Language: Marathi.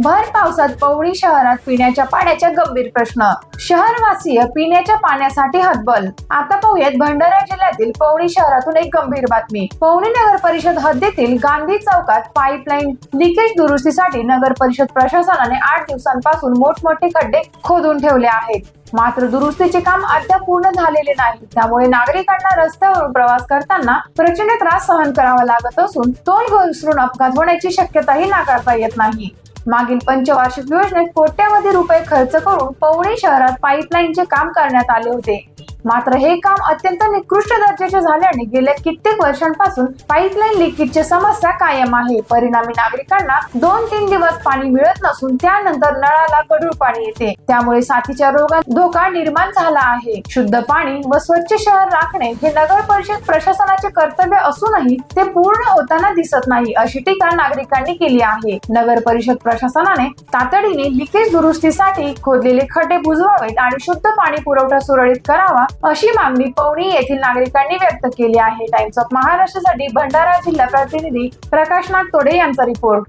भर पावसात पवनी शहरात पिण्याच्या पाण्याचा गंभीर प्रश्न. शहरवासीय पिण्याच्या पाण्यासाठी हतबल. आता पाहूयात भंडारा जिल्ह्यातील पवनी शहरातून एक गंभीर बातमी. पवनी नगर परिषद हद्दीतील गांधी चौकात पाईपलाईन लिकेज दुरुस्तीसाठी नगर परिषद प्रशासनाने 8 दिवसांपासून मोठमोठे खड्डे खोदून ठेवले आहेत. मात्र दुरुस्तीचे काम अद्याप पूर्ण झालेले नाही. त्यामुळे नागरिकांना रस्त्यावरून प्रवास करताना प्रचंड त्रास सहन करावा लागत असून तोल घसरून अपघात होण्याची शक्यताही नाकारता येत नाही. मागील पंचवार्षिक योजनेत कोट्यवधी रुपये खर्च करून पवनी शहरात पाईपलाईनचे काम करण्यात आले होते. मात्र हे काम अत्यंत निकृष्ट दर्जाचे झाल्याने गेल्या कित्येक वर्षांपासून पाईपलाईन लिकेजची समस्या कायम आहे. परिणामी नागरिकांना 2-3 दिवस पाणी मिळत नसून त्यानंतर नळाला गढूळ पाणी येते. त्यामुळे साथीच्या रोगांचा धोका निर्माण झाला आहे. शुद्ध पाणी व स्वच्छ शहर राखणे हे नगर परिषद प्रशासनाचे कर्तव्य असूनही ते पूर्ण होताना दिसत नाही, अशी टीका नागरिकांनी केली आहे. नगर परिषद प्रशासनाने तातडीने लिकेज दुरुस्तीसाठी खोदलेले खड्डे बुजवावेत आणि शुद्ध पाणी पुरवठा सुरळीत करावा, अशी मागणी पवनी येथील नागरिकांनी व्यक्त केली आहे. टाइम्स ऑफ महाराष्ट्रासाठी भंडारा जिल्हा प्रतिनिधी प्रकाश नागतोडे यांचा रिपोर्ट.